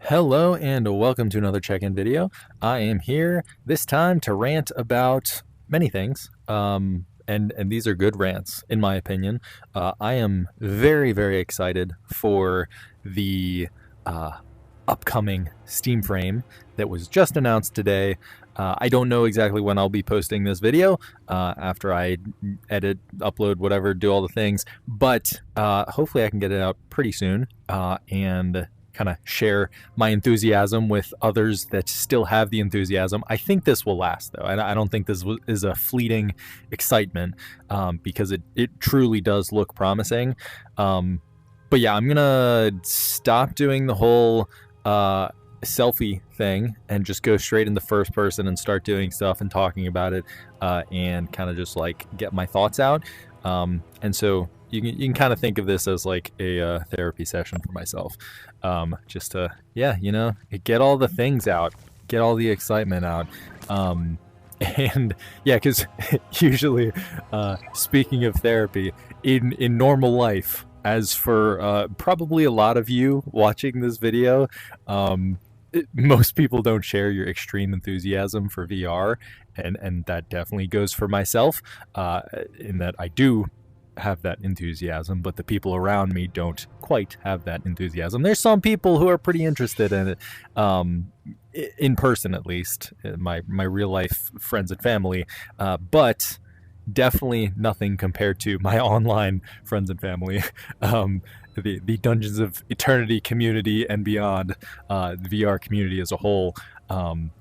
Hello and welcome to another check-in video. I am here this time to rant about many things. And these are good rants in my opinion. I am very excited for the upcoming Steam frame that was just announced today. I don't know exactly when I'll be posting this video after I edit, upload, whatever, do all the things, but hopefully I can get it out pretty soon and kind of share my enthusiasm with others that still have the enthusiasm. I think this will last, though. I don't think this is a fleeting excitement because it truly does look promising. But yeah, I'm going to stop doing the whole selfie thing and just go straight into first person and start doing stuff and talking about it and kind of just like get my thoughts out. And so you can kind of think of this as like a therapy session for myself. Just to, get all the things out, get all the excitement out. And yeah, because usually, speaking of therapy, in normal life, as for probably a lot of you watching this video, most people don't share your extreme enthusiasm for VR, and that definitely goes for myself, in that I do have that enthusiasm, but the people around me don't quite have that enthusiasm. There's some people who are pretty interested in it, in person at least, my real life friends and family, but definitely nothing compared to my online friends and family. The Dungeons of Eternity community and beyond, the VR community as a whole,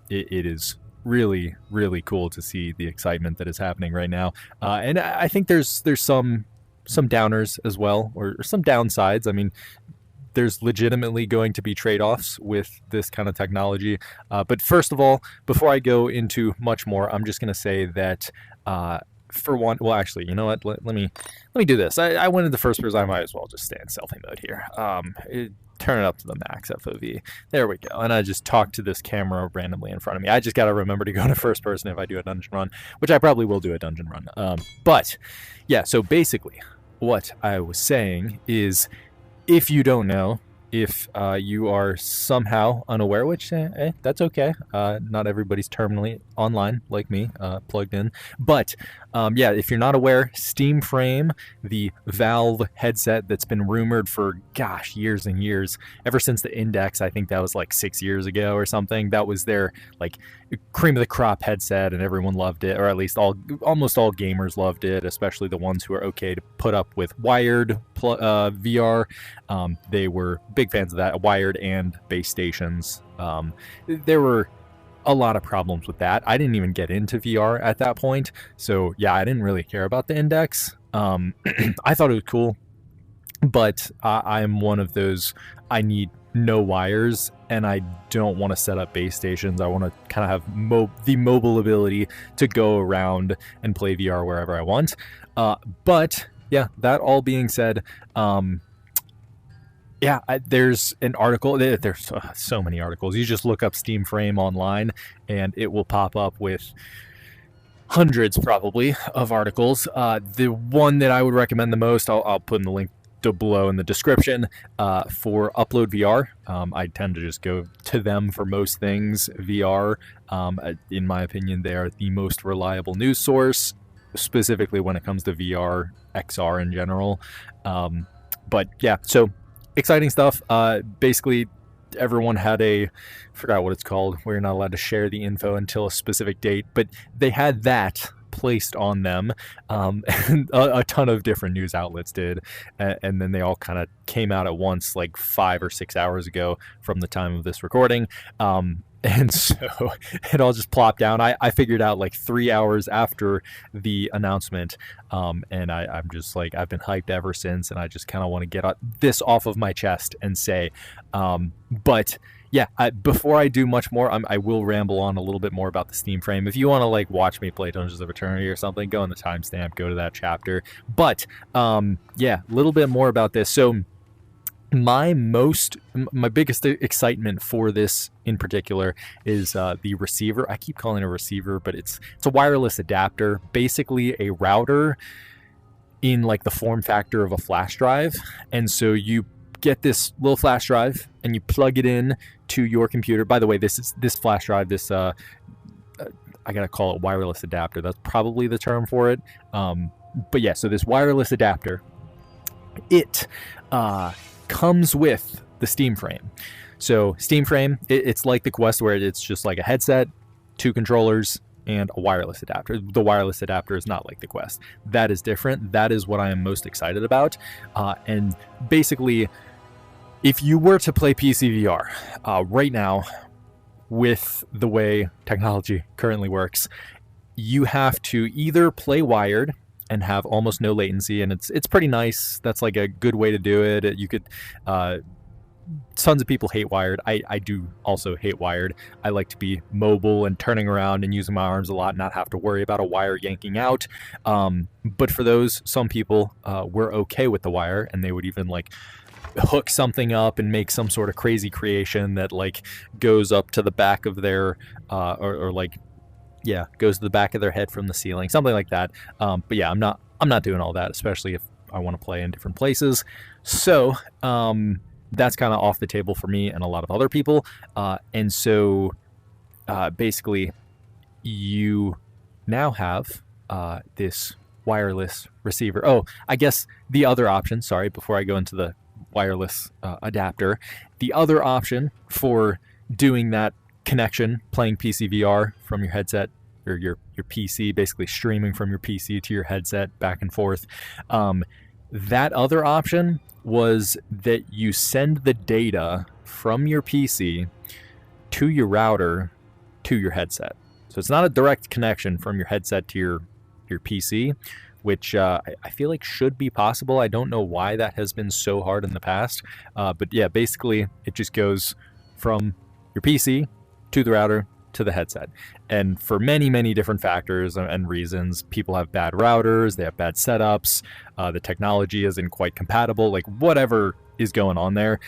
it is really cool to see the excitement that is happening right now. And I think there's some downers as well, or some downsides. I mean, there's legitimately going to be trade-offs with this kind of technology. But first of all, before I go into much more, I'm just going to say that for one, well, actually, you know what? Let me do this. I went into first person. I might as well just stay in selfie mode here. Turn it up to the max FOV. There we go. And I just talk to this camera randomly in front of me. I just got to remember to go to first person if I do a dungeon run, which I probably will do a dungeon run. But yeah, so basically what I was saying is, if you don't know, if you are somehow unaware, which that's okay. Not everybody's terminally online like me, plugged in. But yeah, if you're not aware, Steam Frame, the Valve headset that's been rumored for, years and years, ever since the Index, I think that was like 6 years ago or something. That was their like cream of the crop headset, and everyone loved it, or at least almost all gamers loved it, especially the ones who are okay to put up with wired VR. They were big fans of that, wired and base stations. There were a lot of problems with that. I didn't even get into VR at that point, so yeah, I didn't really care about the Index. I thought it was cool, but I'm one of those, I need no wires, and I don't want to set up base stations. I want to kind of have the mobile ability to go around and play VR wherever I want. But yeah, that all being said, there's an article. There's so many articles. You just look up Steam Frame online, and it will pop up with hundreds, probably, of articles. The one that I would recommend the most, I'll put in the link below in the description, for Upload VR. I tend to just go to them for most things VR. In my opinion, they are the most reliable news source, specifically when it comes to VR, XR in general. But yeah, so exciting stuff. Basically, everyone had I forgot what it's called, where you're not allowed to share the info until a specific date, but they had that placed on them, and a ton of different news outlets did, and then they all kind of came out at once, like 5 or 6 hours ago from the time of this recording. And so it all just plopped down. I figured out like 3 hours after the announcement, and I'm just like, I've been hyped ever since, and I just kind of want to get this off of my chest and say, but yeah, before I do much more, I will ramble on a little bit more about the Steam Frame. If you want to like watch me play Dungeons of Eternity or something, go on the timestamp, go to that chapter. But yeah, a little bit more about this. So my biggest excitement for this in particular is the receiver. I keep calling it a receiver, but it's a wireless adapter, basically a router in like the form factor of a flash drive. And so you get this little flash drive and you plug it in to your computer. By the way, this flash drive, I gotta call it wireless adapter. That's probably the term for it. But yeah, so this wireless adapter, it comes with the Steam frame. So Steam frame, it's like the Quest, where it's just like a headset, 2 controllers, and a wireless adapter. The wireless adapter is not like the Quest. That is different. That is what I am most excited about. And basically, if you were to play PC VR right now, with the way technology currently works, you have to either play wired and have almost no latency, and it's pretty nice. That's like a good way to do it. You could tons of people hate wired. I do also hate wired. I like to be mobile and turning around and using my arms a lot, not have to worry about a wire yanking out. But for those, some people were okay with the wire, and they would even like hook something up and make some sort of crazy creation that like goes up to the back of their goes to the back of their head from the ceiling, something like that. But yeah, I'm not doing all that, especially if I want to play in different places. So that's kind of off the table for me and a lot of other people. And so basically, you now have this wireless receiver. Oh, I guess the other option, sorry, before I go into the wireless adapter, the other option for doing that connection, playing PC VR from your headset or your PC, basically streaming from your PC to your headset back and forth, that other option was that you send the data from your PC to your router to your headset. So it's not a direct connection from your headset to your PC, which I feel like should be possible. I don't know why that has been so hard in the past. But yeah, basically it just goes from your PC to the router to the headset. And for many, many different factors and reasons, people have bad routers, they have bad setups, the technology isn't quite compatible, like whatever is going on there.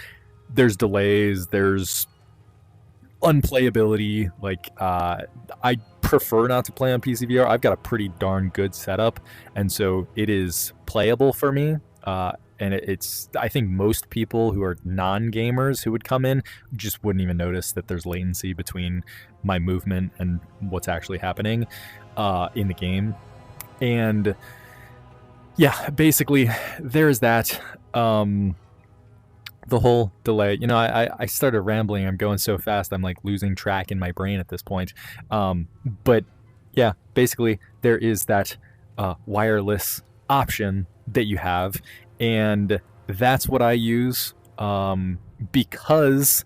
There's delays, there's unplayability. Like I prefer not to play on PC VR. I've got a pretty darn good setup, and so it is playable for me. And it's, I think most people who are non-gamers who would come in just wouldn't even notice that there's latency between my movement and what's actually happening in the game. And yeah, basically there's that. The whole delay, I started rambling. I'm going so fast, I'm like losing track in my brain at this point. But yeah, basically there is that wireless option that you have, and that's what I use because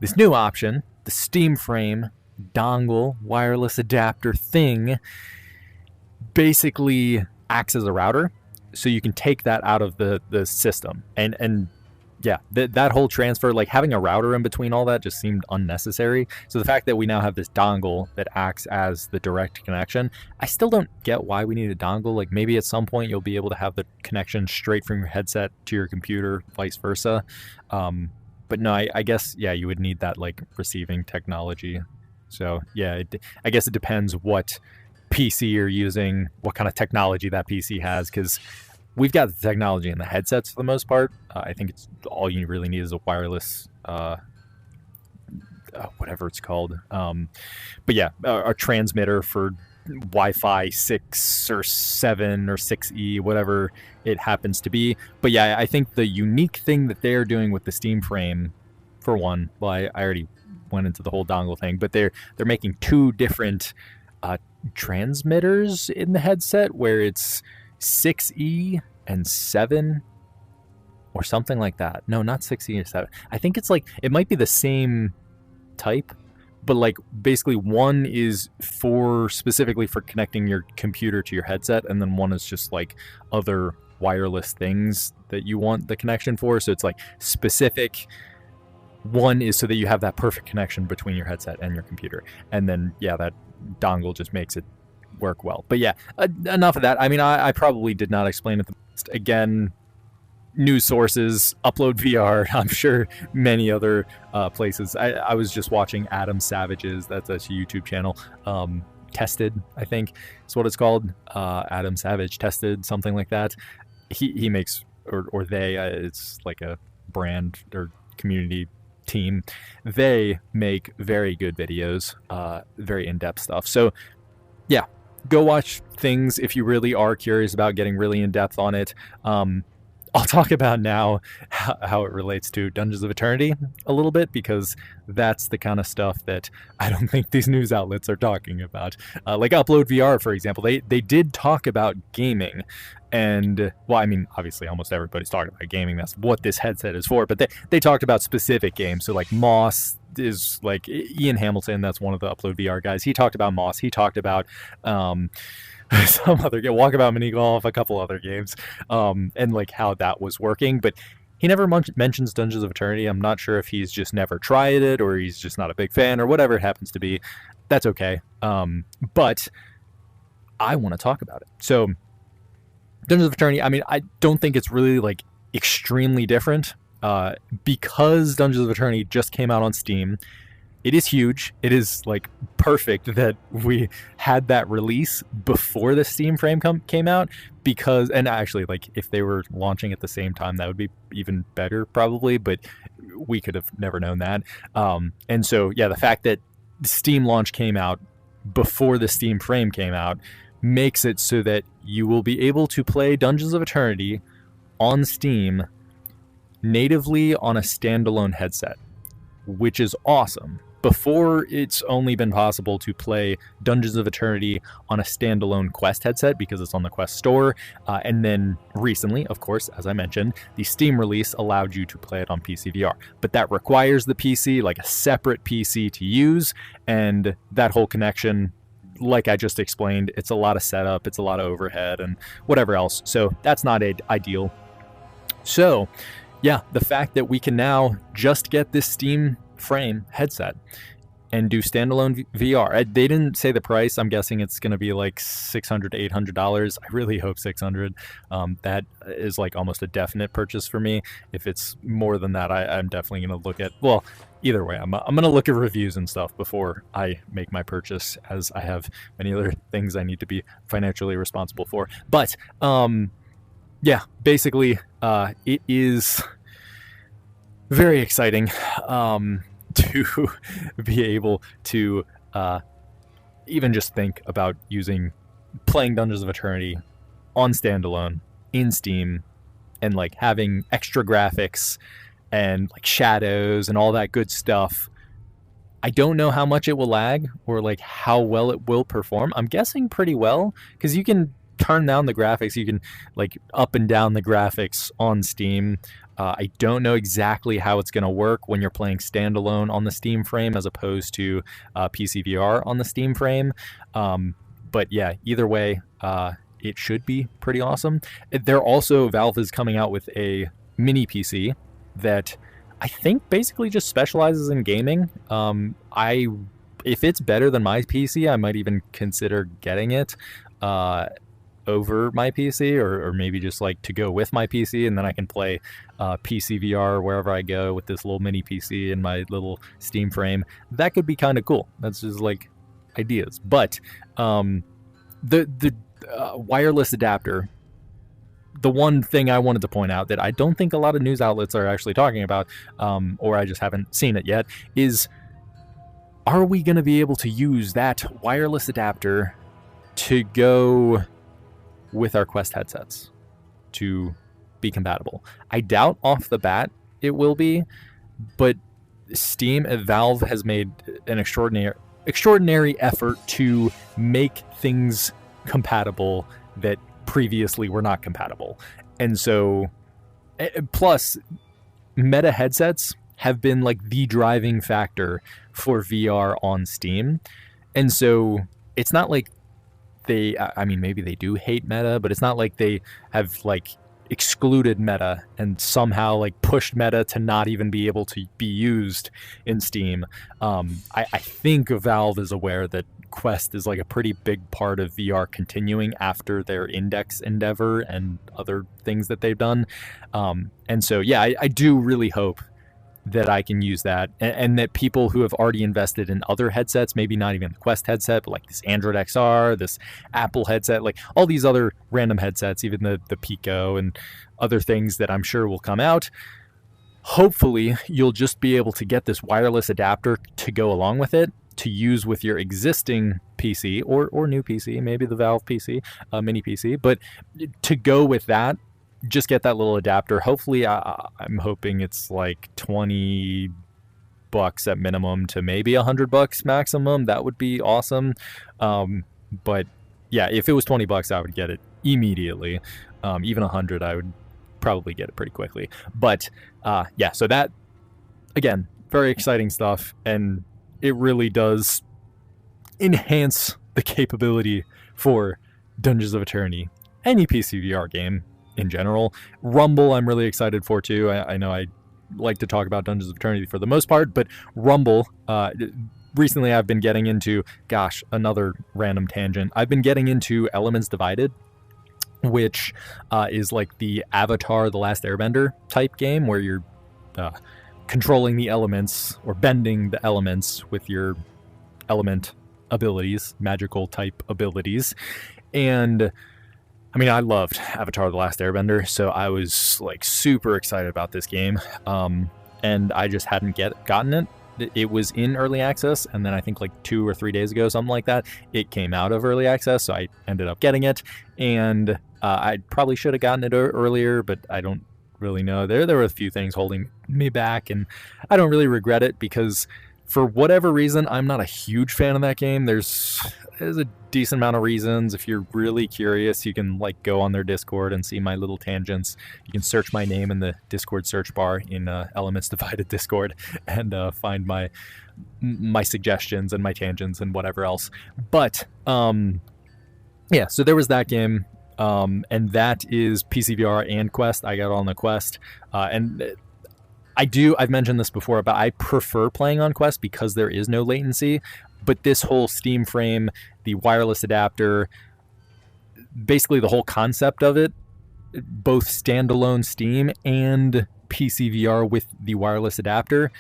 this new option, the Steam frame dongle wireless adapter thing, basically acts as a router, so you can take that out of the system. And yeah, that whole transfer, like having a router in between all that, just seemed unnecessary. So the fact that we now have this dongle that acts as the direct connection, I still don't get why we need a dongle. Like maybe at some point you'll be able to have the connection straight from your headset to your computer, vice versa. But no, I guess, yeah, you would need that like receiving technology. So yeah, I guess it depends what PC you're using, what kind of technology that PC has, because we've got the technology in the headsets for the most part. I think it's all you really need is a wireless, whatever it's called. But yeah, a transmitter for Wi-Fi 6 or 7 or 6E, whatever it happens to be. But yeah, I think the unique thing that they're doing with the Steam frame, for one, well, I already went into the whole dongle thing, but they're making 2 different transmitters in the headset, where it's 6E and 7 or something like that. No, not 6E or 7. I think it's like, it might be the same type, but like basically one is specifically for connecting your computer to your headset, and then one is just like other wireless things that you want the connection for. So it's like specific. One is so that you have that perfect connection between your headset and your computer, and then yeah, that dongle just makes it work well. But yeah, enough of that. I mean, I probably did not explain it the best. Again, news sources, Upload VR, I'm sure many other places. I was just watching Adam Savage's, that's a YouTube channel, Tested, I think is what it's called. Adam Savage Tested, something like that. He makes, or they, it's like a brand or community team, they make very good videos, very in-depth stuff. So yeah, go watch things if you really are curious about getting really in-depth on it. I'll talk about now how it relates to Dungeons of Eternity a little bit, because that's the kind of stuff that I don't think these news outlets are talking about. Like Upload VR, for example, they did talk about gaming. And, well, I mean, obviously almost everybody's talking about gaming. That's what this headset is for. But they talked about specific games. So, like, Moss is, like, Ian Hamilton, that's one of the Upload VR guys. He talked about Moss. He talked about some other game, Walkabout Mini Golf, a couple other games, and, like, how that was working. But he never mentions Dungeons of Eternity. I'm not sure if he's just never tried it or he's just not a big fan or whatever it happens to be. That's okay. But I want to talk about it. So Dungeons of Eternity, I mean, I don't think it's really, like, extremely different, because Dungeons of Eternity just came out on Steam. It is huge. It is, like, perfect that we had that release before the Steam frame came out, because, and actually, like, if they were launching at the same time, that would be even better probably, but we could have never known that. And so, yeah, the fact that the Steam launch came out before the Steam frame came out makes it so that you will be able to play Dungeons of Eternity on Steam natively on a standalone headset, which is awesome. Before, it's only been possible to play Dungeons of Eternity on a standalone Quest headset because it's on the Quest store. And then recently, of course, as I mentioned, the Steam release allowed you to play it on PC VR. But that requires the PC, like a separate PC to use. And that whole connection, like I just explained, it's a lot of setup, it's a lot of overhead and whatever else. So that's not ideal. So yeah, the fact that we can now just get this Steam frame headset and do standalone VR. They didn't say the price. I'm guessing it's going to be like $600 to $800. I really hope $600. That is like almost a definite purchase for me. If it's more than that, I'm definitely going to look at, well, either way, I'm going to look at reviews and stuff before I make my purchase, as I have many other things I need to be financially responsible for. But yeah, basically, it is very exciting to be able to even just think about playing Dungeons of Eternity on standalone in Steam, and like having extra graphics and like shadows and all that good stuff. I don't know how much it will lag or like how well it will perform. I'm guessing pretty well, because you can turn down the graphics. You can like up and down the graphics on Steam. I don't know exactly how it's going to work when you're playing standalone on the Steam frame as opposed to PC VR on the Steam frame. But yeah, either way, it should be pretty awesome. Valve is coming out with a mini PC that I think basically just specializes in gaming. If it's better than my PC, I might even consider getting it over my PC, or maybe just like to go with my PC, and then I can play PC VR wherever I go with this little mini PC and my little Steam frame. That could be kind of cool. That's just like ideas. But the wireless adapter, the one thing I wanted to point out that I don't think a lot of news outlets are actually talking about, or I just haven't seen it yet, is are we going to be able to use that wireless adapter to go with our Quest headsets to be compatible? I doubt off the bat it will be, but Valve has made an extraordinary effort to make things compatible that previously were not compatible. And so, plus, Meta headsets have been like the driving factor for VR on Steam. And so it's not like maybe they do hate Meta, but it's not like they have like excluded Meta and somehow like pushed Meta to not even be able to be used in Steam. I think Valve is aware that Quest is like a pretty big part of VR continuing after their Index endeavor and other things that they've done. And so, yeah, I do really hope that I can use that, and that people who have already invested in other headsets, maybe not even the Quest headset, but like this Android XR, this Apple headset, like all these other random headsets, even the Pico and other things that I'm sure will come out, Hopefully, you'll just be able to get this wireless adapter to go along with it to use with your existing PC or new PC, maybe the Valve PC, mini PC. But to go with that, just get that little adapter. Hopefully, I'm hoping it's like $20 at minimum to maybe $100 maximum. That would be awesome. But yeah, if it was $20, I would get it immediately. Even 100, I would probably get it pretty quickly. But yeah, so that, again, very exciting stuff, and it really does enhance the capability for Dungeons of Eternity, any PC VR game in general. Rumble, I'm really excited for too. I know I like to talk about Dungeons of Eternity for the most part, but Rumble, recently I've been getting into, gosh, another random tangent. I've been getting into Elements Divided, which is like the Avatar: The Last Airbender type game where you're controlling the elements or bending the elements with your element abilities, magical type abilities. And I mean, I loved Avatar: The Last Airbender, so I was like super excited about this game, and I just hadn't gotten it. It was in early access, and then I think like 2 or 3 days ago, something like that, it came out of early access, so I ended up getting it. And I probably should have gotten it earlier, but I don't really know. There were a few things holding me back, and I don't really regret it because for whatever reason, I'm not a huge fan of that game. There's a decent amount of reasons. If you're really curious, you can like go on their Discord and see my little tangents. You can search my name in the Discord search bar in Elements Divided Discord and find my suggestions and my tangents and whatever else. But yeah, so there was that game. And that is PCVR and Quest. I got it on the Quest. And I've mentioned this before, but I prefer playing on Quest because there is no latency. But this whole Steam frame, the wireless adapter, basically the whole concept of it, both standalone Steam and PCVR with the wireless adapter,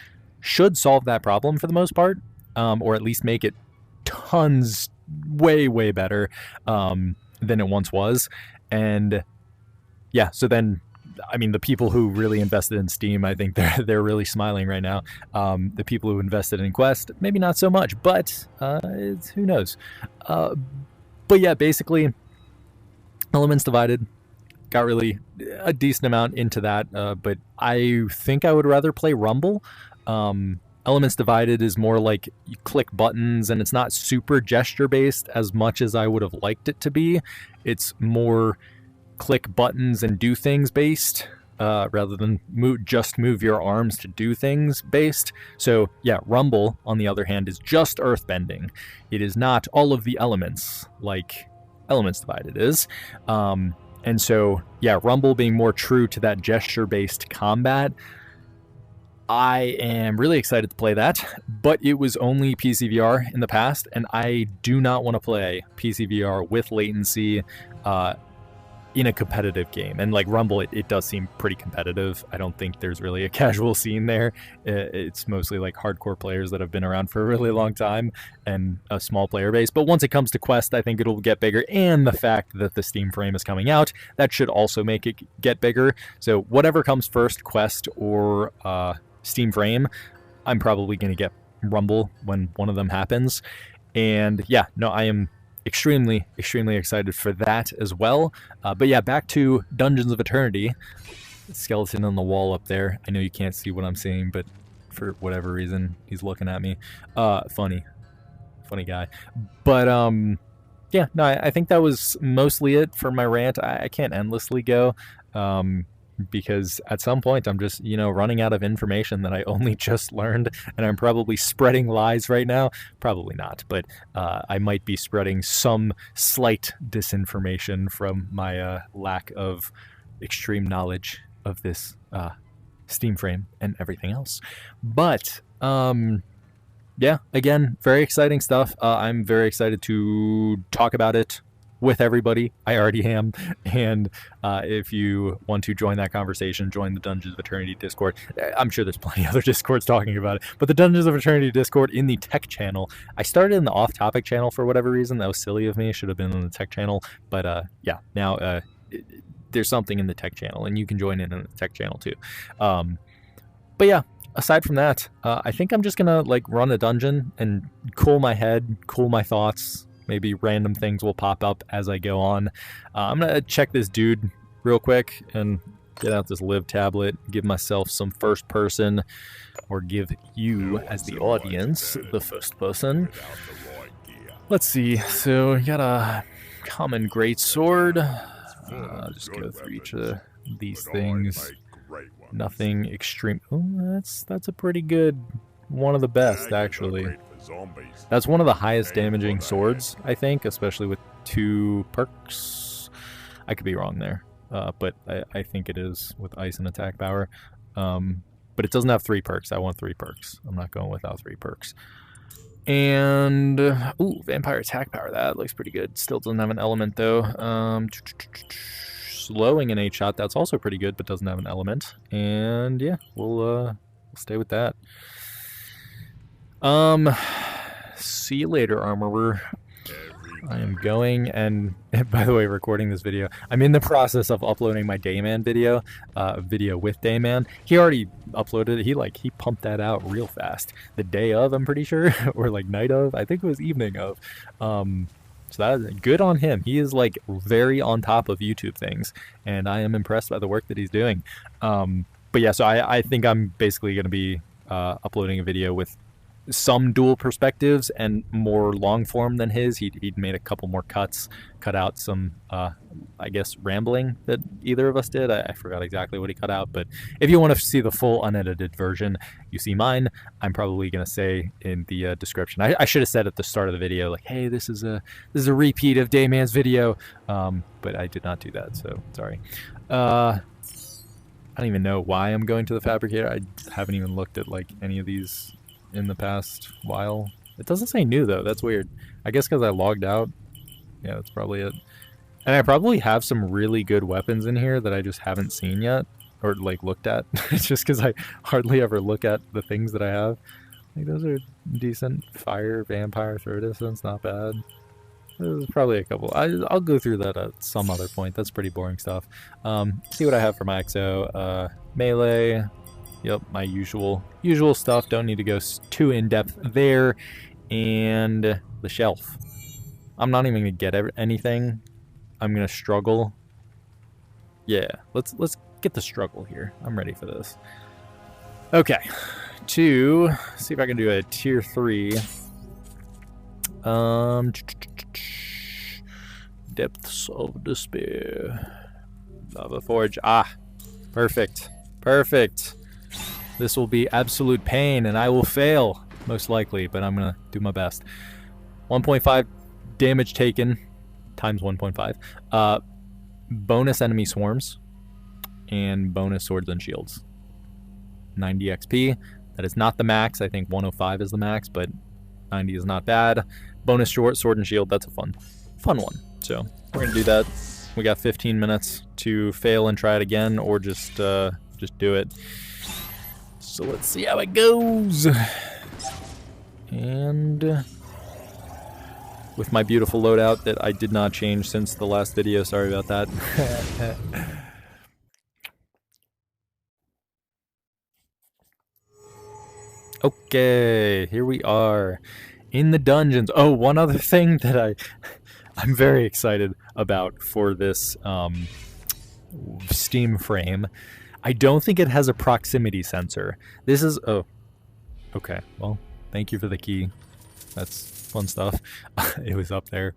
should solve that problem for the most part, or at least make it tons, way, way better than it once was. And yeah, so then, I mean, the people who really invested in Steam, I think they're really smiling right now. The people who invested in Quest, maybe not so much, but who knows? But yeah, basically, Elements Divided, got really a decent amount into that, but I think I would rather play Rumble. Elements Divided is more like you click buttons, and it's not super gesture-based as much as I would have liked it to be. It's more click buttons and do things based, rather than just move your arms to do things based. So yeah, Rumble, on the other hand, is just earthbending. It is not all of the elements like Elements Divided is. And so yeah, Rumble being more true to that gesture-based combat, I am really excited to play that, but it was only PCVR in the past, and I do not want to play PCVR with latency in a competitive game. And like Rumble, it does seem pretty competitive. I don't think there's really a casual scene there. It's mostly like hardcore players that have been around for a really long time and a small player base. But once it comes to Quest, I think it'll get bigger. And the fact that the Steam frame is coming out, that should also make it get bigger. So whatever comes first, Quest or Steam frame, I'm probably going to get Rumble when one of them happens. And yeah, no, I am extremely, extremely excited for that as well. But yeah, back to Dungeons of Eternity. Skeleton on the wall up there. I know you can't see what I'm seeing, but for whatever reason, he's looking at me. Funny guy. But yeah, no, I think that was mostly it for my rant. I can't endlessly go. Because at some point I'm just, running out of information that I only just learned, and I'm probably spreading lies right now. Probably not, but I might be spreading some slight disinformation from my lack of extreme knowledge of this Steam frame and everything else. But yeah, again, very exciting stuff. I'm very excited to talk about it with everybody. I already am. And if you want to join that conversation, join the Dungeons of Eternity Discord. I'm sure there's plenty of other Discords talking about it, but the Dungeons of Eternity Discord in the tech channel. I started in the off-topic channel for whatever reason. That was silly of me. Should have been in the tech channel. But yeah, now there's something in the tech channel, and you can join in the tech channel too. But yeah, aside from that, I think I'm just gonna like run a dungeon and cool my head, cool my thoughts. Maybe random things will pop up as I go on. I'm gonna check this dude real quick and get out this live tablet, give myself some first person, or give you as the audience the first person. Let's see. So you got a common great sword. Just go through each of these things. Nothing extreme. Oh, that's a pretty good, one of the best actually. That's one of the highest damaging swords, I think, especially with 2 perks. I could be wrong there, but I think it is with ice and attack power. But it doesn't have 3 perks. I want 3 perks. I'm not going without 3 perks. And ooh, vampire attack power. That looks pretty good. Still doesn't have an element though. Slowing an 8-shot. That's also pretty good, but doesn't have an element. And yeah, we'll stay with that. See you later, armorer. I am going, and by the way, recording this video, I'm in the process of uploading my Dayman video, video with Dayman. He already uploaded it. He pumped that out real fast. The day of, I'm pretty sure, or like night of. I think it was evening of. So that is good on him. He is like very on top of YouTube things, and I am impressed by the work that he's doing. But yeah, so I think I'm basically going to be uploading a video with some dual perspectives and more long form than his. He'd made a couple more cuts, cut out some, I guess, rambling that either of us did. I forgot exactly what he cut out, but if you want to see the full unedited version, you see mine. I'm probably going to say in the description. I should have said at the start of the video, like, hey, this is a repeat of Dayman's video, but I did not do that, so sorry. I don't even know why I'm going to the fabricator. I haven't even looked at like any of these in the past while. It doesn't say new though. That's weird. I guess because I logged out. Yeah, that's probably it. And I probably have some really good weapons in here that I just haven't seen yet or like looked at. It's just because I hardly ever look at the things that I have. Like those are decent. Fire, vampire, throw distance, not bad. There's probably a couple. I'll go through that at some other point. That's pretty boring stuff. See what I have for my XO. Melee. Yep, my usual stuff. Don't need to go too in-depth there. And the shelf. I'm not even going to get anything. I'm going to struggle. Yeah, let's get the struggle here. I'm ready for this. Okay, to see if I can do a tier 3. Depths of Despair. Lava Forge. Ah, perfect. Perfect. This will be absolute pain, and I will fail, most likely, but I'm going to do my best. 1.5 damage taken, times 1.5. Bonus enemy swarms, and bonus swords and shields. 90 XP. That is not the max. I think 105 is the max, but 90 is not bad. Bonus short sword and shield, that's a fun one. So we're going to do that. We got 15 minutes to fail and try it again, or just do it. So let's see how it goes. And with my beautiful loadout that I did not change since the last video, sorry about that. Okay, here we are in the dungeons. Oh, one other thing that I'm very excited about for this Steam frame. I don't think it has a proximity sensor. This is... oh. Okay, well, thank you for the key. That's fun stuff. It was up there.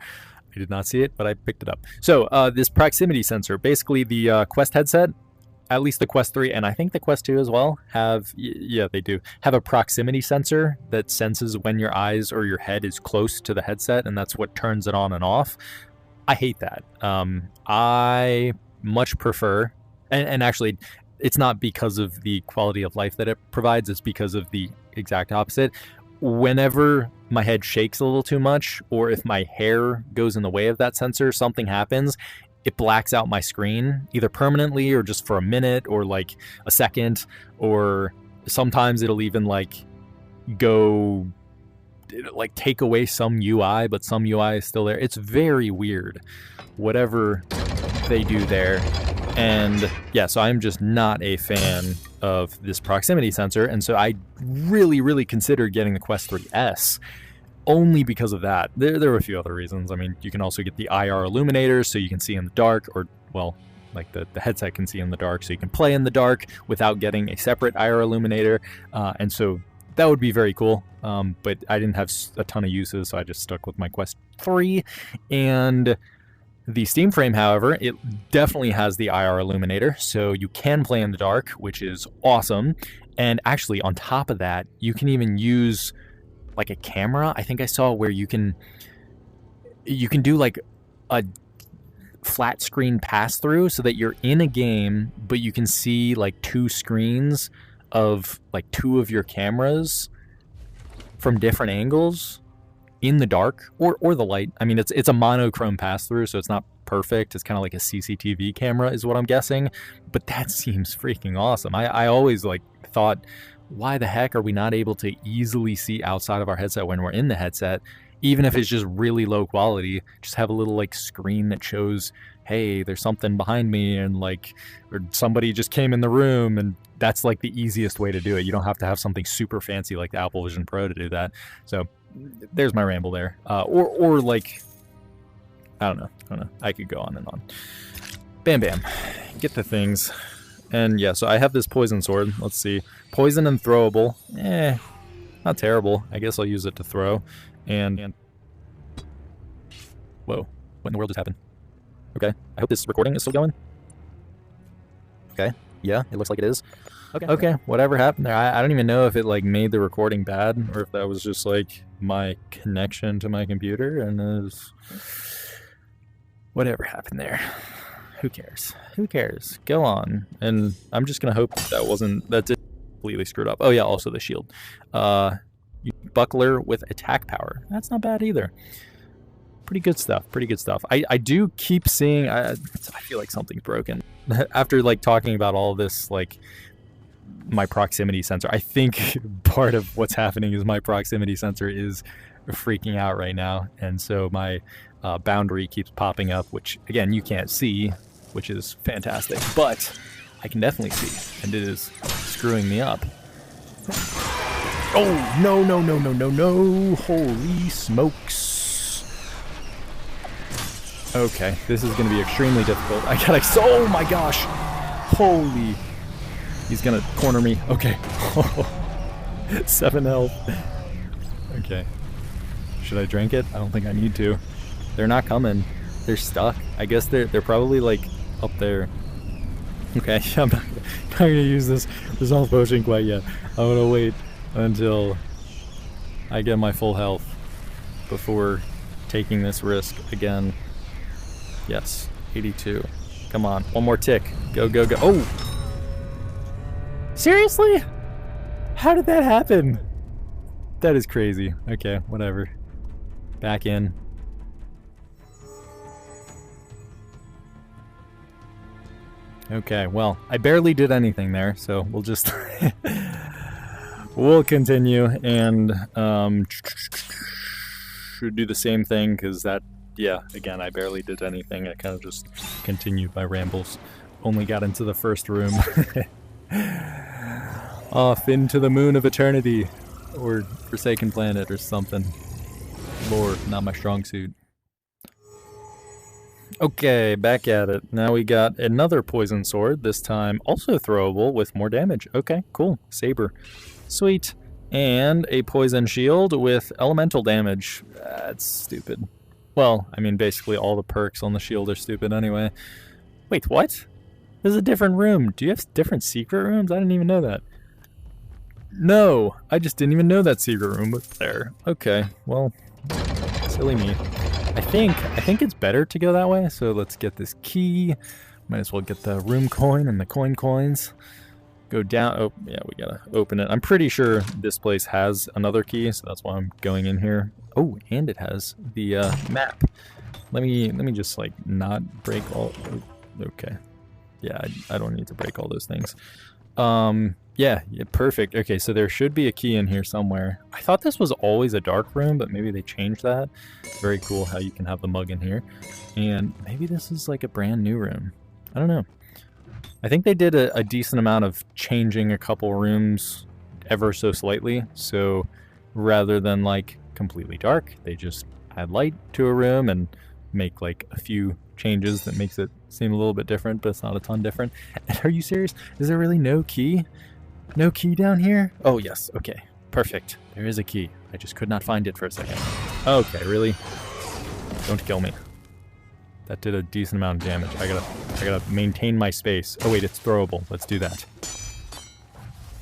I did not see it, but I picked it up. So, this proximity sensor, basically the Quest headset, at least the Quest 3, and I think the Quest 2 as well, have... yeah, they do. Have a proximity sensor that senses when your eyes or your head is close to the headset, and that's what turns it on and off. I hate that. I much prefer... and actually... it's not because of the quality of life that it provides, it's because of the exact opposite. Whenever my head shakes a little too much, or if my hair goes in the way of that sensor, something happens, it blacks out my screen, either permanently or just for a minute or like a second, or sometimes it'll even like go, like take away some UI, but some UI is still there. It's very weird, whatever they do there. And yeah, so I'm just not a fan of this proximity sensor, and so I really considered getting the Quest 3S only because of that. There were a few other reasons. I mean, you can also get the IR illuminators so you can see in the dark, or, well, like the headset can see in the dark, so you can play in the dark without getting a separate IR illuminator, and so that would be very cool, but I didn't have a ton of uses, so I just stuck with my Quest 3, and the Steam Frame, however, it definitely has the IR illuminator, so you can play in the dark, which is awesome. And actually, on top of that, you can even use like a camera. I think I saw where you can do like a flat screen pass through so that you're in a game, but you can see like two screens of like two of your cameras from different angles in the dark or the light. I mean, it's a monochrome pass through, so it's not perfect. It's kind of like a CCTV camera is what I'm guessing, but that seems freaking awesome. I always like thought, why the heck are we not able to easily see outside of our headset when we're in the headset, even if it's just really low quality? Just have a little like screen that shows, hey, there's something behind me, and like, or somebody just came in the room, and that's like the easiest way to do it. You don't have to have something super fancy like the Apple Vision Pro to do that. So there's my ramble there. Or like, I don't know. I could go on and on. Bam, get the things. And yeah, so I have this poison sword. Let's see. Poison and throwable. Not terrible. I guess I'll use it to throw. And whoa, what in the world just happened? Okay, I hope this recording is still going. Okay, yeah, it looks like it is. Okay, whatever happened there. I don't even know if it like made the recording bad, or if that was just like my connection to my computer, and it was... whatever happened there. Who cares? Go on. And I'm just gonna hope that's it completely screwed up. Oh yeah, also the shield. Buckler with attack power. That's not bad either. Pretty good stuff. I do keep seeing, I feel like something's broken. After like talking about all this, like my proximity sensor, I think part of what's happening is my proximity sensor is freaking out right now. And so my boundary keeps popping up, which again, you can't see, which is fantastic, but I can definitely see, and it is screwing me up. Oh, no. Holy smokes. Okay, this is going to be extremely difficult. Oh my gosh. Holy. He's going to corner me. Okay. 7 health. Okay. Should I drink it? I don't think I need to. They're not coming. They're stuck. I guess they're probably like up there. Okay, I'm not going to use this resolve potion quite yet. I'm going to wait until I get my full health before taking this risk again. Yes, 82. Come on, one more tick. Go. Oh! Seriously? How did that happen? That is crazy. Okay, whatever. Back in. Okay, well, I barely did anything there, so we'll just... we'll continue, and should do the same thing, because that, yeah, again, I barely did anything. I kind of just continued my rambles. Only got into the first room. Off into the moon of eternity, or Forsaken Planet, or something. Lord, not my strong suit. Okay, back at it. Now we got another poison sword, this time also throwable with more damage. Okay, cool. Saber. Sweet. And a poison shield with elemental damage. That's stupid. Well, I mean, basically all the perks on the shield are stupid anyway. Wait, what? This is a different room. Do you have different secret rooms? I didn't even know that. No, I just didn't even know that secret room was there. Okay, well, silly me. I think it's better to go that way, so let's get this key. Might as well get the room coin and the coins. Go down. Oh, yeah, we gotta open it. I'm pretty sure this place has another key, so that's why I'm going in here. Oh, and it has the map. Let me just like not break all. Okay, yeah, I don't need to break all those things. Yeah, perfect. Okay, so there should be a key in here somewhere. I thought this was always a dark room, but maybe they changed that. Very cool how you can have the mug in here. And maybe this is like a brand new room. I don't know. I think they did a decent amount of changing a couple rooms ever so slightly. So rather than like completely dark, they just add light to a room and make like a few changes that makes it seem a little bit different, but it's not a ton different. And are you serious? Is there really no key? No key down here? Oh yes, okay, perfect. There is a key. I just could not find it for a second. Okay, really? Don't kill me. That did a decent amount of damage. I gotta maintain my space. Oh wait, it's throwable. Let's do that.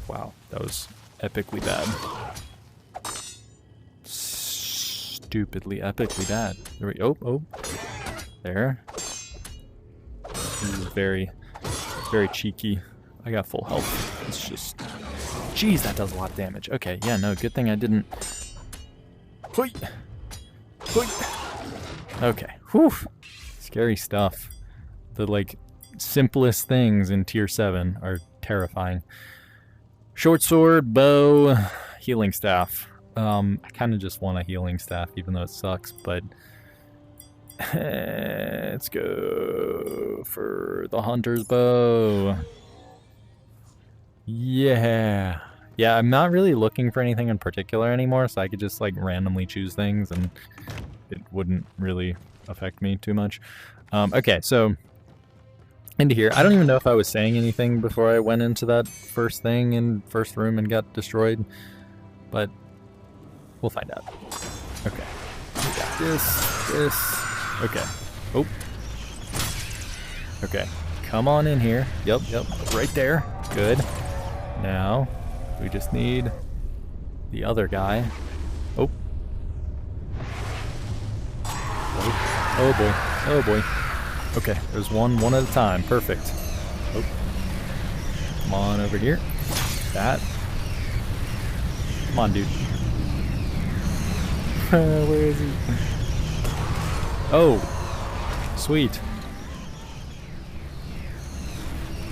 Wow, that was epically bad. Stupidly, epically bad. There we go. Oh, there. This is very cheeky. I got full health. It's just, jeez, that does a lot of damage. Okay, yeah, no, good thing I didn't. Hoi! Hoi! Okay, whew. Scary stuff. The like simplest things in tier 7 are terrifying. Short sword, bow, healing staff. I kind of just want a healing staff, even though it sucks, but let's go for the hunter's bow. Yeah. Yeah, I'm not really looking for anything in particular anymore, so I could just like randomly choose things and it wouldn't really affect me too much. Okay, so into here. I don't even know if I was saying anything before I went into that first thing in first room and got destroyed, but we'll find out. Okay. We got this. Okay. Oh. Okay. Come on in here. Yep. Right there. Good. Now, we just need the other guy. Oh. Oh boy. Oh boy. Okay, there's one at a time. Perfect. Oh. Come on over here. That. Come on, dude. Where is he? Oh. Sweet.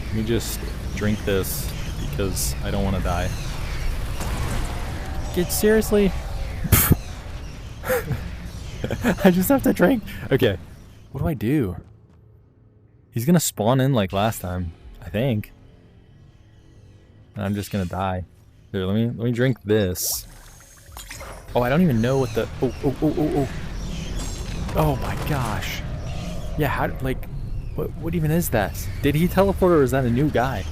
Let me just drink this because I don't want to die. Get seriously? I just have to drink. Okay. What do I do? He's gonna spawn in like last time, I think. And I'm just gonna die. Here, let me drink this. Oh, I don't even know what the oh. Oh my gosh. Yeah, how like what even is that? Did he teleport or is that a new guy?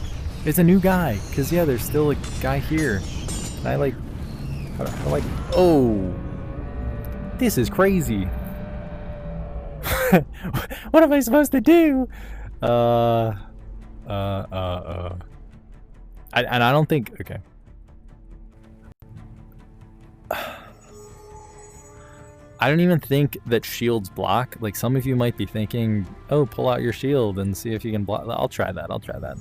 It's a new guy, cause yeah, there's still a guy here. And I like how do I oh, this is crazy. What am I supposed to do? And I don't think, okay. I don't even think that shields block. Like some of you might be thinking, oh, pull out your shield and see if you can block. I'll try that.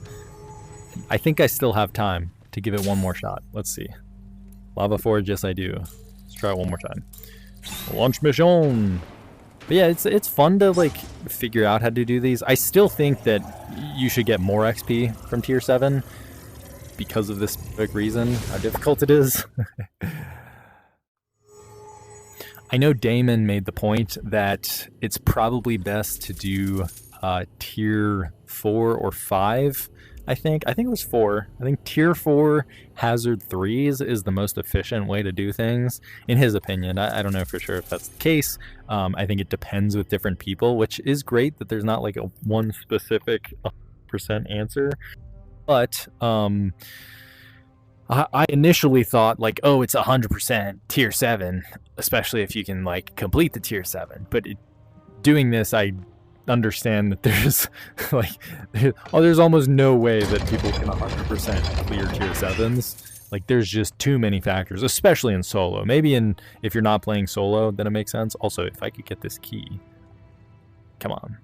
I think I still have time to give it one more shot. Let's see. Lava Forge, yes I do. Let's try it one more time. Launch mission. But yeah, it's fun to like figure out how to do these. I still think that you should get more XP from tier 7 because of this big reason, how difficult it is. I know Damon made the point that it's probably best to do tier 4 or 5. I think it was 4. I think tier 4 hazard 3s is the most efficient way to do things, in his opinion. I don't know for sure if that's the case. I think it depends with different people, which is great that there's not like a one specific % answer. But I initially thought like, oh, it's 100% tier 7, especially if you can like complete the tier 7. But doing this, I understand that there's like, there's almost no way that people can 100% clear tier 7s. Like there's just too many factors, especially in solo. Maybe if you're not playing solo, then it makes sense. Also, if I could get this key, come on.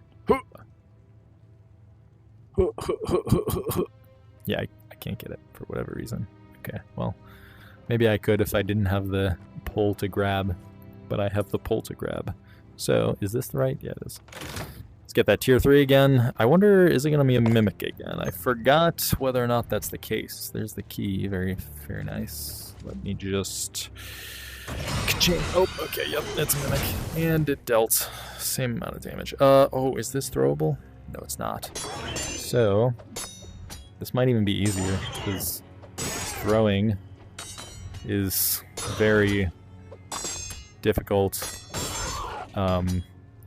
Yeah, I can't get it for whatever reason. Okay, well, maybe I could if I didn't have the pole to grab, but I have the pole to grab. So, is this the right? Yeah, it is. Let's get that tier 3 again. I wonder, is it going to be a mimic again? I forgot whether or not that's the case. There's the key. Very, very nice. Let me just... Oh, okay, yep, that's a mimic. And it dealt same amount of damage. Oh, is this throwable? No, it's not. So, This might even be easier, because throwing is very difficult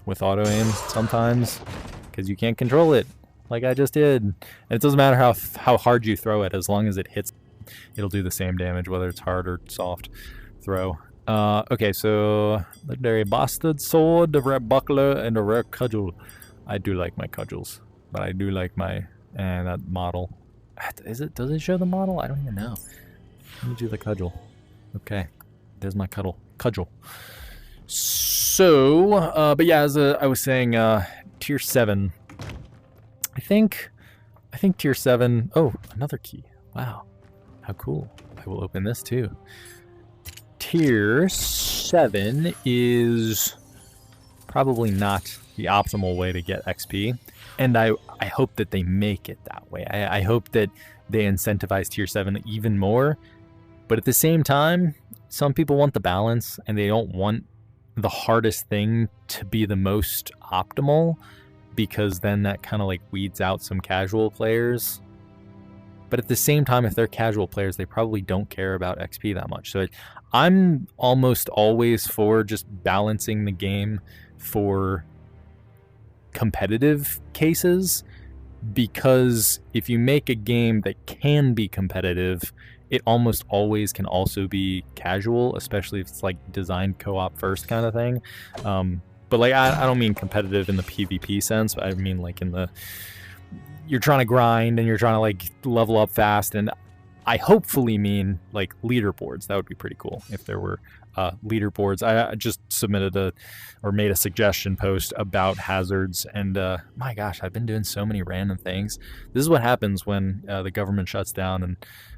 with auto aim sometimes, because you can't control it, like I just did. And it doesn't matter how hard you throw it, as long as it hits, it'll do the same damage, whether it's hard or soft throw. Okay, so legendary bastard sword, the rare buckler, and a rare cudgel. I do like my cudgels, but I do like my that model. Does it show the model? I don't even know. Let me do the cudgel. Okay, there's my cudgel. So, but yeah, as I was saying, tier 7. I think tier 7. Oh, another key. Wow, how cool! I will open this too. Tier 7 is probably not the optimal way to get XP, and I hope that they make it that way. I hope that they incentivize tier 7 even more, but at the same time, some people want the balance, and they don't want the hardest thing to be the most optimal, because then that kind of like weeds out some casual players. But at the same time, if they're casual players, they probably don't care about XP that much. So I'm almost always for just balancing the game for competitive cases, because if you make a game that can be competitive, it almost always can also be casual, especially if it's like designed co-op first kind of thing. But like I don't mean competitive in the PvP sense, but I mean like in the, you're trying to grind and you're trying to like level up fast, and I hopefully mean like leaderboards. That would be pretty cool if there were leaderboards. I just submitted made a suggestion post about hazards, and my gosh, I've been doing so many random things. This is what happens when the government shuts down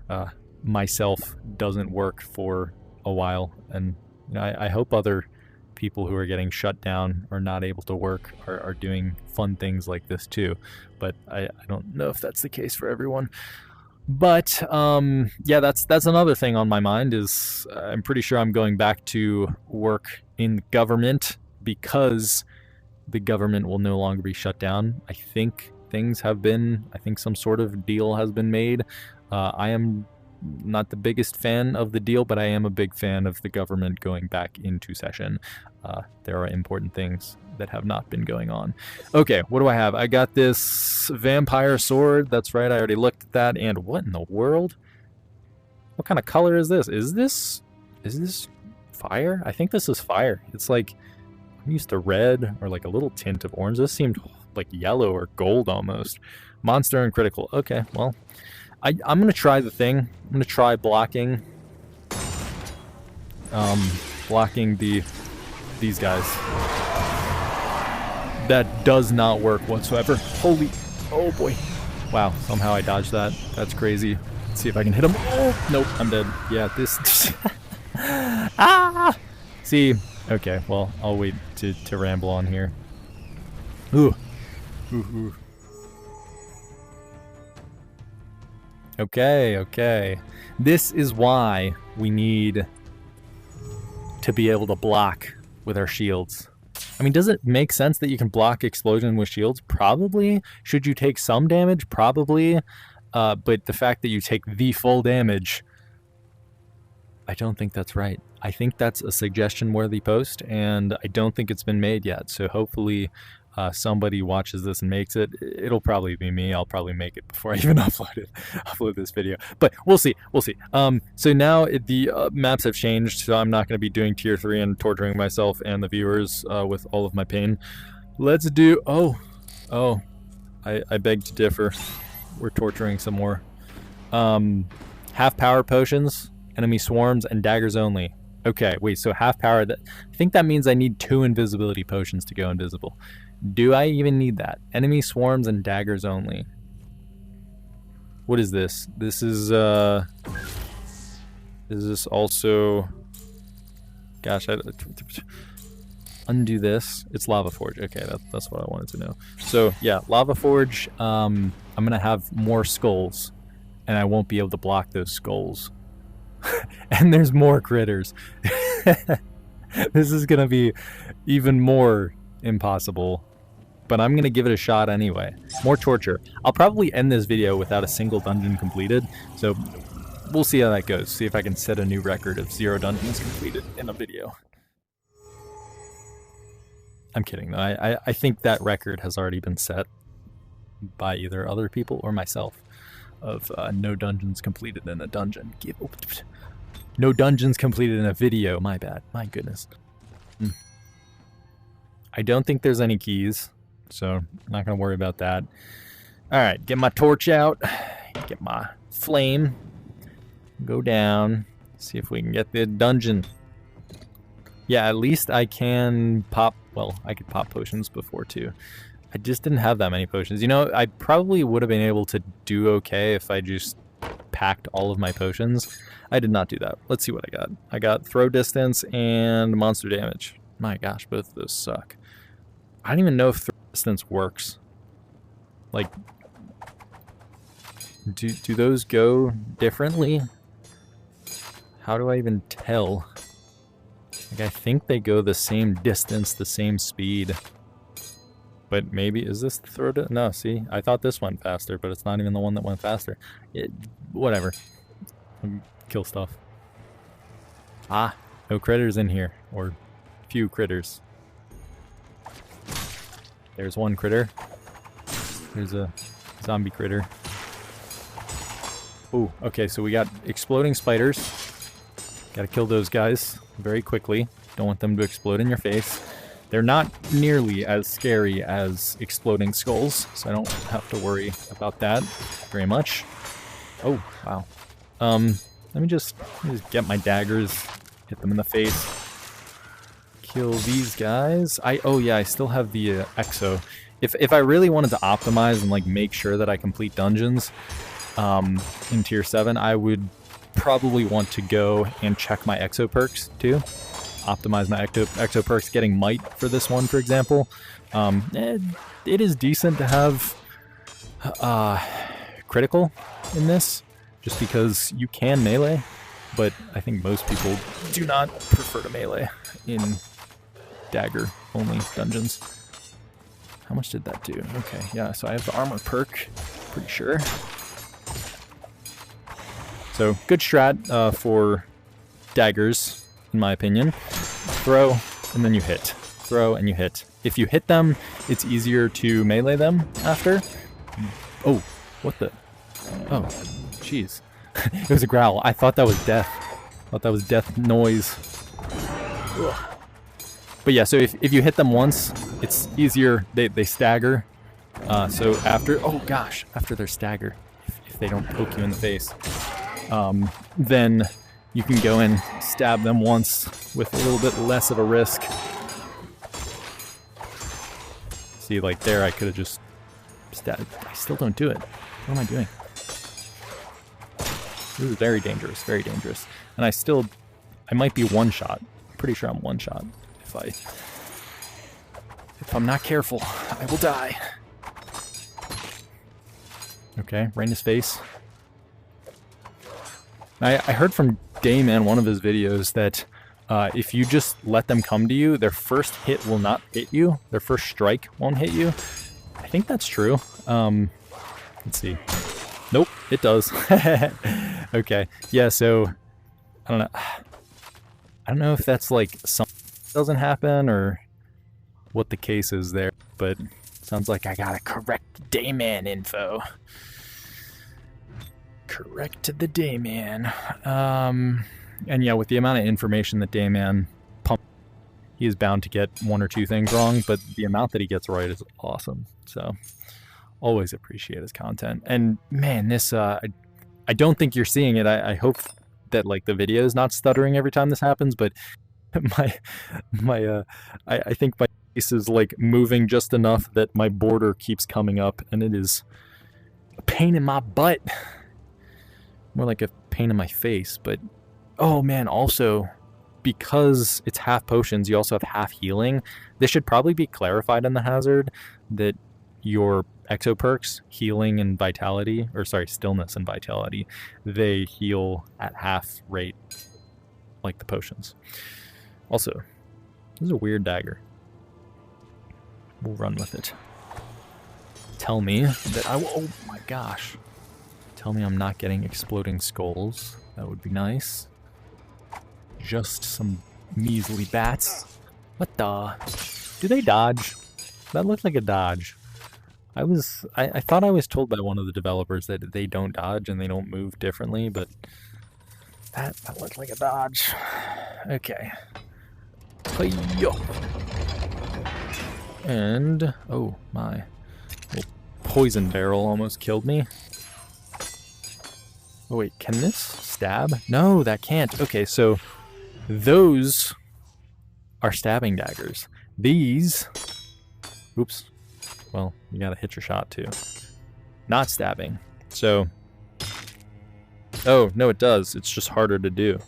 and myself doesn't work for a while. And you know, I hope other people who are getting shut down or not able to work are doing fun things like this too, but I don't know if that's the case for everyone. But yeah, that's another thing on my mind, is I'm pretty sure I'm going back to work in government, because the government will no longer be shut down. I think some sort of deal has been made. I am not the biggest fan of the deal, but I am a big fan of the government going back into session. There are important things that have not been going on. Okay, what do I have? I got this vampire sword. That's right, I already looked at that. And what in the world? What kind of color is this? Is this fire? I think this is fire. It's like, I'm used to red or like a little tint of orange. This seemed like yellow or gold almost. Monster and critical. Okay, well, I'm gonna try the thing. I'm gonna try blocking these guys. That does not work whatsoever. Oh boy. Wow, somehow I dodged that. That's crazy. Let's see if I can hit him. Oh, nope, I'm dead. Yeah, this... Ah! See, okay, well, I'll wait to ramble on here. Ooh. Ooh. Okay. This is why we need to be able to block with our shields. I mean, does it make sense that you can block explosion with shields? Probably. Should you take some damage? Probably. But the fact that you take the full damage, I don't think that's right. I think that's a suggestion-worthy post, and I don't think it's been made yet. So hopefully somebody watches this and makes it. It'll probably be me. I'll probably make it before I even upload this video. But we'll see. So now the maps have changed, so I'm not going to be doing tier 3 and torturing myself and the viewers with all of my pain. Let's do... Oh. I beg to differ. We're torturing some more. Half power potions, enemy swarms, and daggers only. Okay, wait, so half power... I think that means I need 2 invisibility potions to go invisible. Do I even need that? Enemy swarms and daggers only. What is this? This is this also... Gosh, undo this. It's Lava Forge. Okay, that's what I wanted to know. So, yeah, Lava Forge, I'm going to have more skulls, and I won't be able to block those skulls. And there's more critters. This is going to be even more impossible, but I'm gonna give it a shot anyway. More torture. I'll probably end this video without a single dungeon completed, so we'll see how that goes. See if I can set a new record of 0 dungeons completed in a video. I'm kidding though. I think that record has already been set by either other people or myself of no dungeons completed in a dungeon. No dungeons completed in a video. My bad. My goodness. I don't think there's any keys, so I'm not going to worry about that. Alright, get my torch out. Get my flame. Go down. See if we can get the dungeon. Yeah, at least I can pop... Well, I could pop potions before, too. I just didn't have that many potions. You know, I probably would have been able to do okay if I just packed all of my potions. I did not do that. Let's see what I got. I got throw distance and monster damage. My gosh, both of those suck. I don't even know if throw distance works. Like, do those go differently? How do I even tell? Like, I think they go the same distance, the same speed. But maybe, is this the throw? No, see, I thought this went faster, but it's not even the one that went faster. Whatever. Kill stuff. Ah, no critters in here, or few critters. There's one critter. There's a zombie critter. Ooh, okay, so we got exploding spiders. Gotta kill those guys very quickly. Don't want them to explode in your face. They're not nearly as scary as exploding skulls, so I don't have to worry about that very much. Oh, wow. Let me just get my daggers, hit them in the face. Kill these guys. Oh yeah, I still have the exo. If I really wanted to optimize and like make sure that I complete dungeons in tier 7, I would probably want to go and check my exo perks too. Optimize my exo perks, getting might for this one, for example. It is decent to have critical in this, just because you can melee, but I think most people do not prefer to melee in dagger only dungeons. How much did that do? Okay, yeah, so I have the armor perk, pretty sure. So good strat for daggers, in my opinion. Throw, and then you hit. Throw, and you hit. If you hit them, it's easier to melee them after. Oh, what the? Oh, jeez. It was a growl. I thought that was death. I thought that was death noise. Ugh. But yeah, so if you hit them once, it's easier. They stagger. So after, oh gosh, after their stagger, if they don't poke you in the face, then you can go and stab them once with a little bit less of a risk. See, like there, I could have just stabbed. I still don't do it. What am I doing? This is very dangerous, very dangerous. And I might be one shot. I'm pretty sure I'm one shot. If I'm not careful, I will die. Okay, right in his face. I heard from Dayman, one of his videos, that if you just let them come to you, their first hit will not hit you. Their first strike won't hit you. I think that's true. Let's see. Nope, it does. Okay, yeah, so I don't know. I don't know if that's like something that doesn't happen or what the case is there, but sounds like I got a correct Dayman info. Correct to the Dayman. And yeah, with the amount of information that Dayman pumps, he is bound to get one or two things wrong, but the amount that he gets right is awesome. So always appreciate his content. And man, this I don't think you're seeing it. I hope that like the video is not stuttering every time this happens, but I think my face is like moving just enough that my border keeps coming up, and it is a pain in my butt. More like a pain in my face, but oh man, also because it's half potions, you also have half healing. This should probably be clarified in the hazard that your exo perks, healing and vitality, or sorry, stillness and vitality, they heal at half rate like the potions. Also, this is a weird dagger. We'll run with it. tell me that oh my gosh. Tell me I'm not getting exploding skulls. That would be nice. Just some measly bats. What the? Do they dodge? That looked like a dodge. I thought I was told by one of the developers that they don't dodge and they don't move differently, but that looked like a dodge. Okay. Hi-yo. And oh my. Little poison barrel almost killed me. Oh wait, can this stab? No, that can't. Okay, so those are stabbing daggers. These, oops, well, you gotta hit your shot too. Not stabbing. So, oh, no it does. It's just harder to do.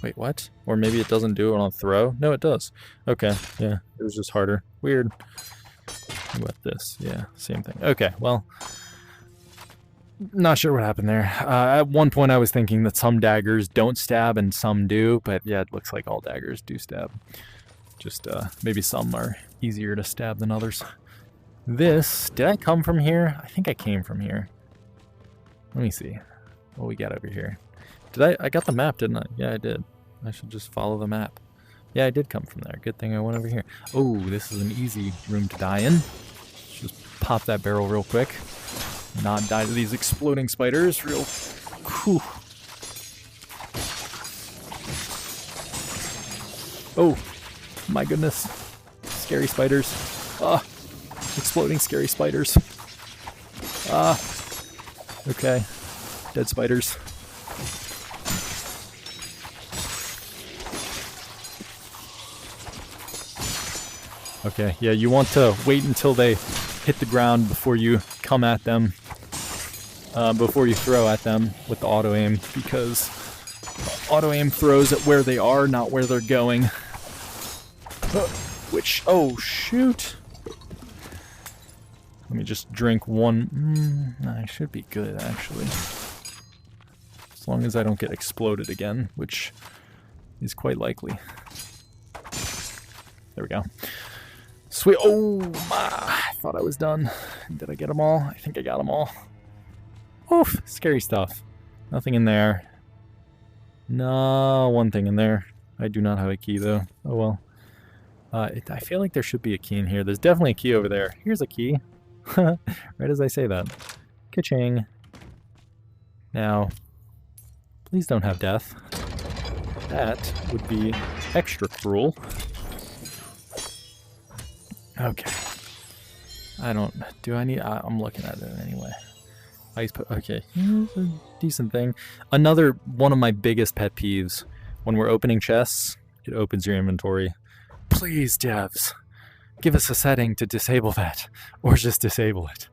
Wait, what? Or maybe it doesn't do it on throw? No, it does. Okay, yeah, it was just harder. Weird. What about this? Yeah, same thing. Okay, well, not sure what happened there. At one point I was thinking that some daggers don't stab and some do, but yeah, it looks like all daggers do stab. Just maybe some are easier to stab than others. This, did I come from here? I think I came from here. Let me see what we got over here. I got the map, didn't I? Yeah, I did. I should just follow the map. Yeah, I did come from there. Good thing I went over here. Oh, this is an easy room to die in. Just pop that barrel real quick. Not die to these exploding spiders real. Whew. Oh, my goodness. Scary spiders. Ah, exploding scary spiders. Ah, okay. Dead spiders. Okay, yeah, you want to wait until they hit the ground before you come at them, before you throw at them with the auto-aim, because auto-aim throws at where they are, not where they're going. Which, oh shoot! Let me just drink one. I should be good, actually. As long as I don't get exploded again, which is quite likely. There we go. Sweet. Oh, I thought I was done. Did I get them all? I think I got them all. Oof, scary stuff. Nothing in there. No, one thing in there. I do not have a key, though. Oh, well. I feel like there should be a key in here. There's definitely a key over there. Here's a key. Right as I say that. Ka-ching. Now, please don't have death. That would be extra cruel. Okay. I'm looking at it anyway. Okay, here's a decent thing. Another one of my biggest pet peeves, when we're opening chests, it opens your inventory. Please, devs, give us a setting to disable that, or just disable it.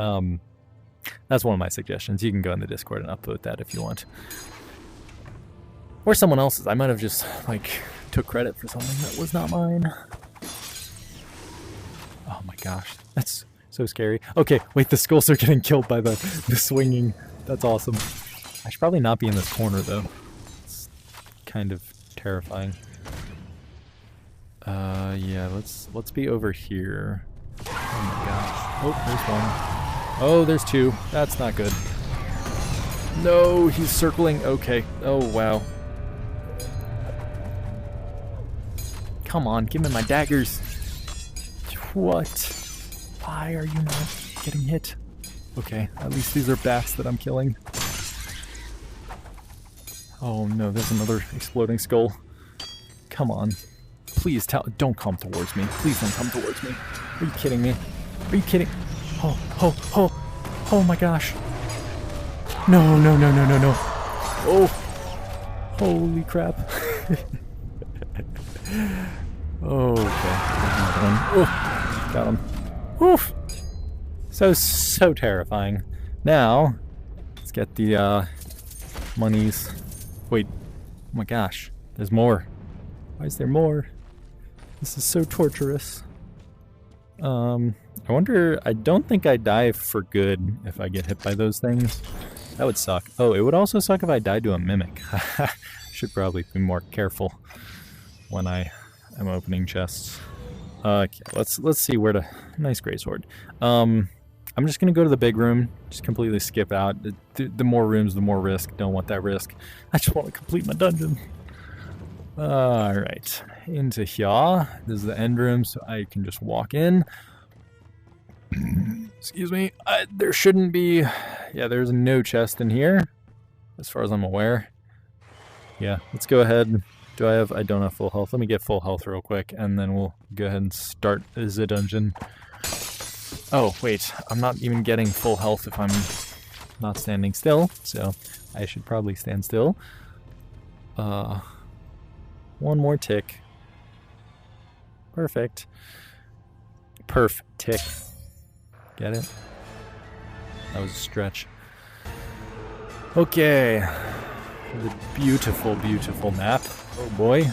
That's one of my suggestions. You can go in the Discord and upvote that if you want. Or someone else's. I might have just, took credit for something that was not mine. Oh my gosh, that's so scary. Okay, wait, the skulls are getting killed by the swinging. That's awesome. I should probably not be in this corner, though. It's kind of terrifying. Yeah, let's be over here. Oh my gosh. Oh, there's one. Oh, there's two. That's not good. No, he's circling. Okay. Oh, wow. Come on, give me my daggers. What? Why are you not getting hit? Okay, at least these are bats that I'm killing. Oh no, there's another exploding skull. Come on. Please don't come towards me. Please don't come towards me. Are you kidding me? Are you kidding? Oh my gosh. No. Oh. Holy crap. Oh, okay. Oh, got him. Oof. So terrifying. Now, let's get the monies. Wait. Oh my gosh. There's more. Why is there more? This is so torturous. I wonder, I don't think I die for good if I get hit by those things. That would suck. Oh, it would also suck if I died to a mimic. Should probably be more careful when I am opening chests. Okay, let's see where to. Nice greatsword. I'm just gonna go to the big room. Just completely skip out. The more rooms, the more risk. Don't want that risk. I just want to complete my dungeon. All right, into here. This is the end room, so I can just walk in. Excuse me. There shouldn't be. Yeah, there's no chest in here, as far as I'm aware. Yeah, let's go ahead. I don't have full health. Let me get full health real quick, and then we'll go ahead and start the dungeon. Oh, wait, I'm not even getting full health if I'm not standing still, so I should probably stand still. One more tick. Perfect. Perf tick. Get it? That was a stretch. Okay. The beautiful, beautiful map. Oh boy.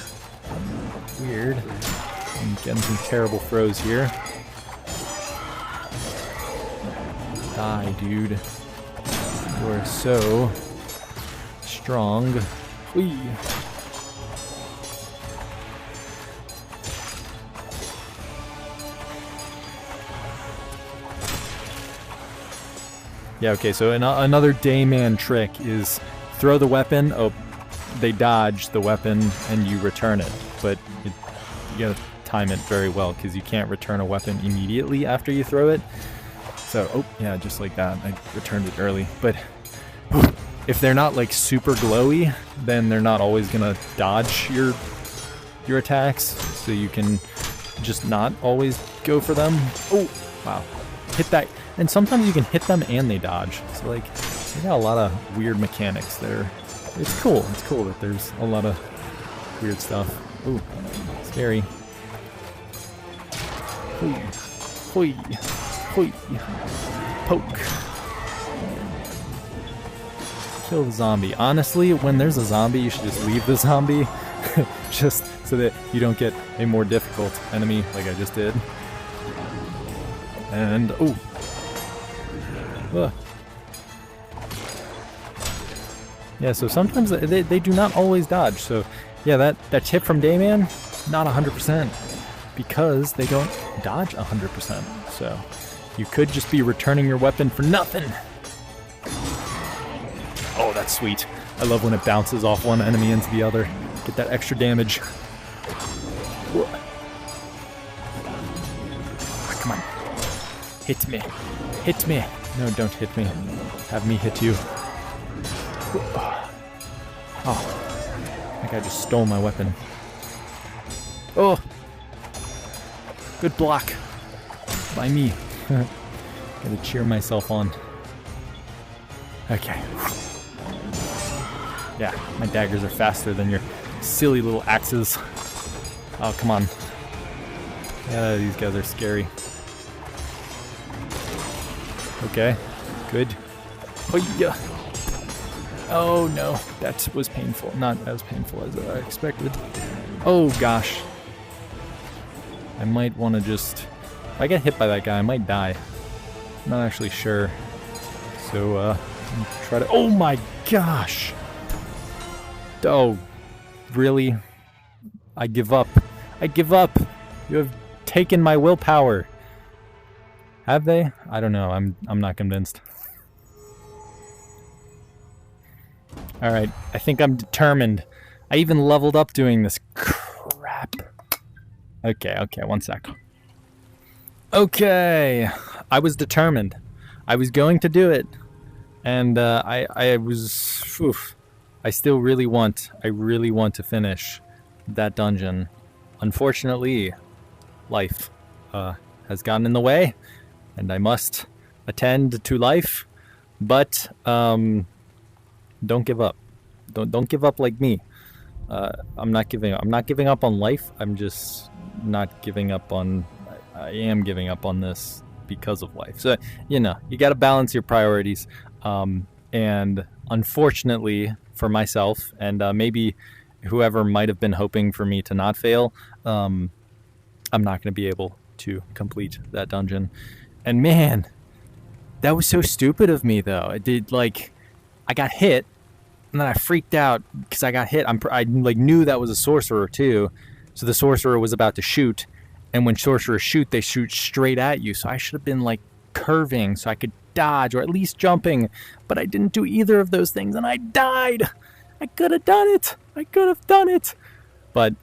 Weird. I'm getting some terrible throws here. Die, dude. You are so strong. Whee. Yeah, okay, so another Dayman trick is throw the weapon, oh, they dodge the weapon, and you return it. But you gotta time it very well, because you can't return a weapon immediately after you throw it. So, oh, yeah, just like that. I returned it early. But if they're not, like, super glowy, then they're not always gonna dodge your attacks, so you can just not always go for them. Oh, wow. Hit that. And sometimes you can hit them and they dodge. So, like, they got a lot of weird mechanics there. It's cool. It's cool that there's a lot of weird stuff. Ooh, scary. Hoi, hoi, hoi. Poke. Kill the zombie. Honestly, when there's a zombie, you should just leave the zombie. Just so that you don't get a more difficult enemy like I just did. And, ooh. Ugh. Yeah, so sometimes they do not always dodge. So, yeah, that tip from Dayman, not 100%, because they don't dodge 100%. So, you could just be returning your weapon for nothing. Oh, that's sweet. I love when it bounces off one enemy into the other. Get that extra damage. Oh, come on. Hit me. Hit me. No, don't hit me. Have me hit you. Oh. That guy just stole my weapon. Oh. Good block. By me. Gotta cheer myself on. Okay. Yeah, my daggers are faster than your silly little axes. Oh, come on. Yeah, these guys are scary. Okay, good. Hoya. Oh no, that was painful. Not as painful as I expected. Oh gosh. I might want to just... If I get hit by that guy, I might die. I'm not actually sure. So, try to... Oh my gosh! Oh, really? I give up. I give up! You have taken my willpower. Have they? I don't know. I'm not convinced. Alright, I think I'm determined. I even leveled up doing this crap. Okay, one sec. Okay, I was determined. I was going to do it. And I was... Oof. I really want to finish that dungeon. Unfortunately, life has gotten in the way, and I must attend to life. But don't give up. Don't give up like me. I'm not giving up. I'm not giving up on life. I'm just not giving up on... I am giving up on this because of life. So, you know, you got to balance your priorities. And unfortunately for myself, and maybe whoever might have been hoping for me to not fail, I'm not going to be able to complete that dungeon. And man, that was so stupid of me, though. I did, like, I got hit, and then I freaked out because I got hit. I like knew that was a sorcerer too, so the sorcerer was about to shoot, And when sorcerers shoot, they shoot straight at you. So I should have been like curving so I could dodge, or at least jumping. But I didn't do either of those things and I died. I could have done it. I could have done it. But,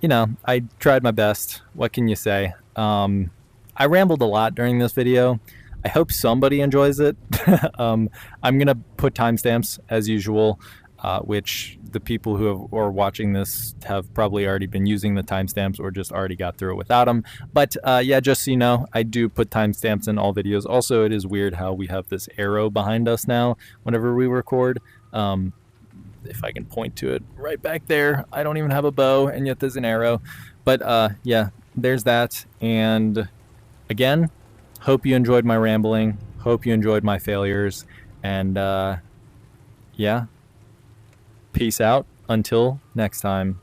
you know, I tried my best. What can you say? I rambled a lot during this video. I hope somebody enjoys it. I'm going to put timestamps as usual, which the people who are watching this have probably already been using the timestamps or just already got through it without them. But yeah, just so you know, I do put timestamps in all videos. Also, it is weird how we have this arrow behind us now whenever we record. If I can point to it right back there. I don't even have a bow, and yet there's an arrow. But yeah, there's that. And again, hope you enjoyed my rambling. Hope you enjoyed my failures. And yeah, peace out until next time.